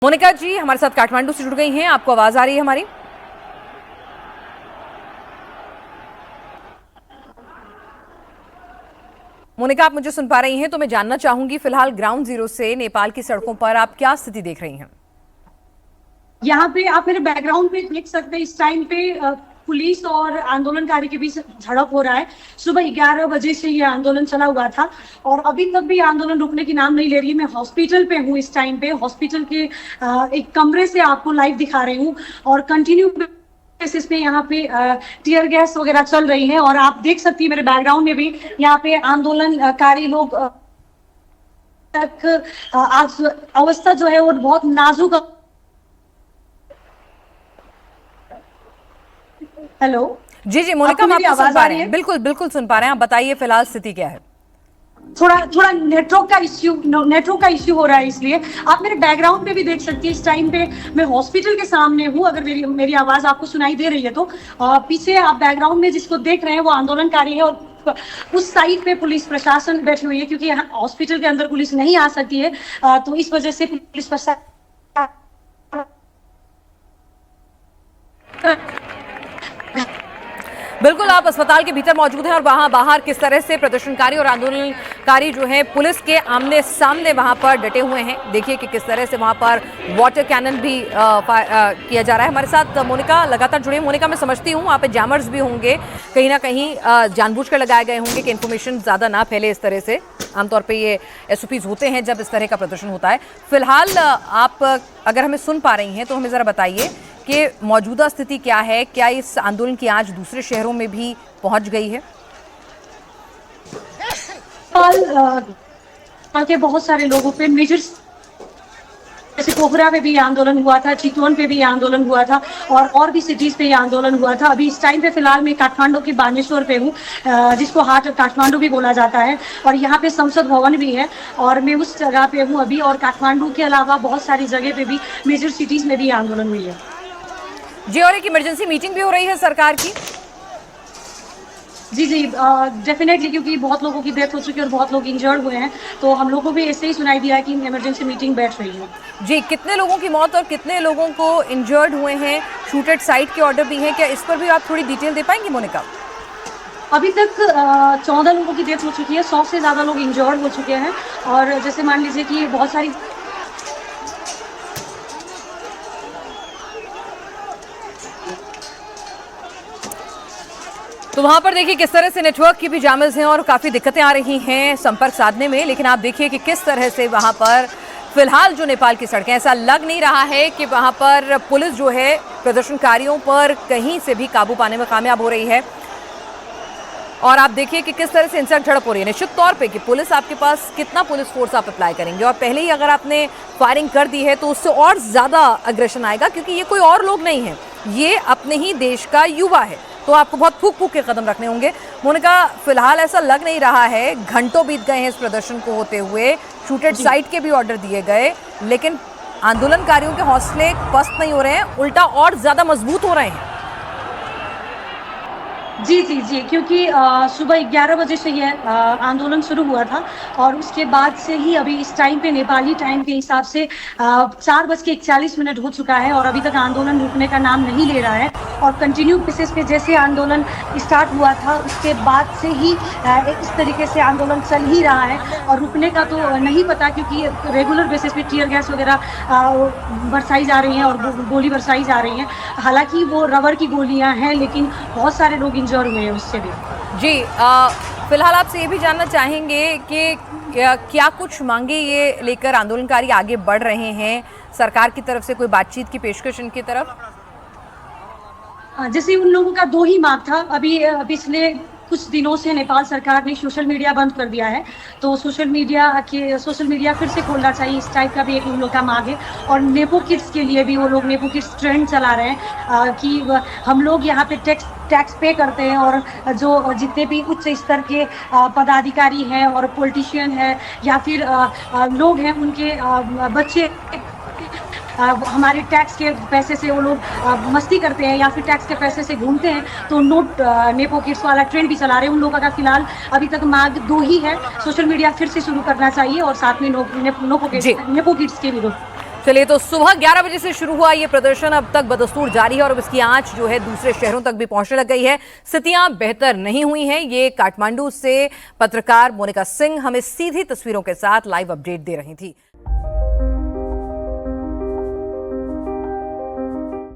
मोनिका जी हमारे साथ काठमांडू से जुड़ गई हैं। आपको आवाज आ रही है हमारी? मोनिका, आप मुझे सुन पा रही हैं? तो मैं जानना चाहूंगी फिलहाल ग्राउंड जीरो से नेपाल की सड़कों पर आप क्या स्थिति देख रही हैं? यहाँ पे आप मेरे बैकग्राउंड पे देख सकते हैं। इस टाइम पे पुलिस और आंदोलनकारी के बीच झड़प हो रहा है। सुबह 11 बजे से ये आंदोलन चला हुआ था और अभी तक भी आंदोलन रुकने की नाम नहीं ले रही है। मैं हॉस्पिटल पे हूँ इस टाइम पे। हॉस्पिटल के एक कमरे से आपको लाइव दिखा रही हूँ और कंटिन्यू बेसिस पे यहाँ पे टीयर गैस वगैरह चल रही है और आप देख सकती है मेरे बैकग्राउंड में भी यहाँ पे आंदोलनकारी लोग तक आज अवस्था जो है वो बहुत नाजुक। हेलो जी जी मोनिका, हम आपको सुन पा रहे हैं। बिल्कुल बिल्कुल सुन पा रहे हैं। आप बताइए फिलहाल स्थिति क्या है? थोड़ा नेटवर्क का इश्यू हो रहा है, इसलिए आप मेरे बैकग्राउंड पे भी देख सकती है। इस टाइम पे मैं हॉस्पिटल के सामने हूँ। अगर मेरी आवाज आपको सुनाई दे रही है तो पीछे आप बैकग्राउंड में जिसको देख रहे हैं वो आंदोलनकारी है और उस साइड पे पुलिस प्रशासन बैठी हुई है क्योंकि यहाँ हॉस्पिटल के अंदर पुलिस नहीं आ सकती है। तो इस वजह से पुलिस प्रशासन बिल्कुल, आप अस्पताल के भीतर मौजूद हैं और वहां बाहर किस तरह से प्रदर्शनकारी और आंदोलनकारी जो है पुलिस के आमने सामने वहां पर डटे हुए हैं। देखिए कि किस तरह से वहां पर वाटर कैनन भी किया जा रहा है। हमारे साथ मोनिका लगातार जुड़े। मोनिका, मैं समझती हूँ वहां पे जैमर्स भी होंगे, कहीं ना कहीं जानबूझकर लगाए गए होंगे कि इन्फॉर्मेशन ज्यादा ना फैले इस तरह से। आमतौर पर ये SOPs होते हैं जब इस तरह का प्रदर्शन होता है। फिलहाल आप अगर हमें सुन पा रही हैं तो हमें जरा बताइए कि मौजूदा स्थिति क्या है? क्या इस आंदोलन की आज दूसरे शहरों में भी पहुंच गई है? के बहुत सारे लोगों पे मेजर जैसे पोखरा पे भी आंदोलन हुआ था, चितवन पे भी आंदोलन हुआ था और भी सिटीज पे आंदोलन हुआ था। अभी इस टाइम पे फिलहाल मैं काठमांडू के बानेश्वर पे हूँ, जिसको हार्ट ऑफ काठमांडू भी बोला जाता है और यहाँ पे संसद भवन भी है और मैं उस जगह पे हूँ अभी। और काठमांडू के अलावा बहुत सारी जगह पे भी मेजर सिटीज में भी आंदोलन हुई है। जी, और एक इमरजेंसी मीटिंग भी हो रही है सरकार की? जी डेफिनेटली, क्योंकि बहुत लोगों की डेथ हो चुकी है और बहुत लोग इंजर्ड हुए हैं, तो हम लोगों को भी ऐसे ही सुनाई दिया है कि इमरजेंसी मीटिंग बैठ रही है। जी, कितने लोगों की मौत और कितने लोगों को इंजर्ड हुए हैं? शूटेड साइट के ऑर्डर भी हैं क्या? इस पर भी आप थोड़ी डिटेल दे पाएंगी मोनिका? अभी तक 14 लोगों की डेथ हो चुकी है, 100 से ज्यादा लोग इंजर्ड हो चुके हैं और जैसे मान लीजिए कि बहुत सारी तो वहां पर देखिए किस तरह से नेटवर्क की भी जामल्स हैं और काफी दिक्कतें आ रही हैं संपर्क साधने में। लेकिन आप देखिए कि किस तरह से वहां पर फिलहाल जो नेपाल की सड़कें, ऐसा लग नहीं रहा है कि वहां पर पुलिस जो है प्रदर्शनकारियों पर कहीं से भी काबू पाने में कामयाब हो रही है। और आप देखिए कि किस तरह से इंसर्ट झड़प हो रही है। निश्चित तौर पे कि पुलिस आपके पास कितना पुलिस फोर्स आप अप्लाई करेंगे और पहले ही अगर आपने फायरिंग कर दी है तो उससे और ज्यादा अग्रेशन आएगा, क्योंकि ये कोई और लोग नहीं है, ये अपने ही देश का युवा है। तो आपको बहुत फूक फूक के कदम रखने होंगे। मोनिका, फिलहाल ऐसा लग नहीं रहा है, घंटों बीत गए हैं इस प्रदर्शन को होते हुए, शूटेड साइट के भी ऑर्डर दिए गए, लेकिन आंदोलनकारियों के हौसले पस्त नहीं हो रहे हैं, उल्टा और ज्यादा मजबूत हो रहे हैं। जी, क्योंकि सुबह 11 बजे से यह आंदोलन शुरू हुआ था और उसके बाद से ही अभी इस टाइम पे नेपाली टाइम के हिसाब से 4:41 हो चुका है और अभी तक आंदोलन रुकने का नाम नहीं ले रहा है। और कंटिन्यू बेसिस पे जैसे आंदोलन स्टार्ट हुआ था उसके बाद से ही इस तरीके से आंदोलन चल ही रहा है और रुकने का तो नहीं पता, क्योंकि रेगुलर बेसिस पे टीयर गैस वगैरह बरसाई जा रही हैं और गोली बरसाई जा रही हैं। हालांकि वो रबर की गोलियां हैं, लेकिन बहुत सारे लोग इंजर्ड हुए हैं उससे भी। जी, फिलहाल आपसे ये भी जानना चाहेंगे कि क्या कुछ मांगे ये लेकर आंदोलनकारी आगे बढ़ रहे हैं? सरकार की तरफ से कोई बातचीत की पेशकश इनकी तरफ? जैसे उन लोगों का दो ही मांग था। अभी पिछले कुछ दिनों से नेपाल सरकार ने सोशल मीडिया बंद कर दिया है, तो सोशल मीडिया फिर से खोलना चाहिए, इस टाइप का भी एक उन लोग का मांग है। और नेपो किड्स के लिए भी वो लोग नेपो किड्स ट्रेंड चला रहे हैं कि हम लोग यहाँ पे टैक्स पे करते हैं और जो जितने भी उच्च स्तर के पदाधिकारी हैं और पॉलिटिशियन हैं या फिर लोग हैं, उनके बच्चे हमारे टैक्स के पैसे से वो लोग मस्ती करते हैं या फिर टैक्स के पैसे से घूमते हैं, तो नोट नेपो किड्स वाला ट्रेंड भी चला रहे हैं। उन लोगों का फिलहाल अभी तक मांग दो ही है, सोशल मीडिया फिर से शुरू करना चाहिए और साथ में नेपो किड्स के विरोध। चलिए, तो सुबह 11 बजे से शुरू हुआ ये प्रदर्शन अब तक बदस्तूर जारी है और अब इसकी आंच जो है दूसरे शहरों तक भी पहुंचने लग गई है। स्थितियां बेहतर नहीं हुई हैं। ये काठमांडू से पत्रकार मोनिका सिंह हमें सीधी तस्वीरों के साथ लाइव अपडेट दे रही थी।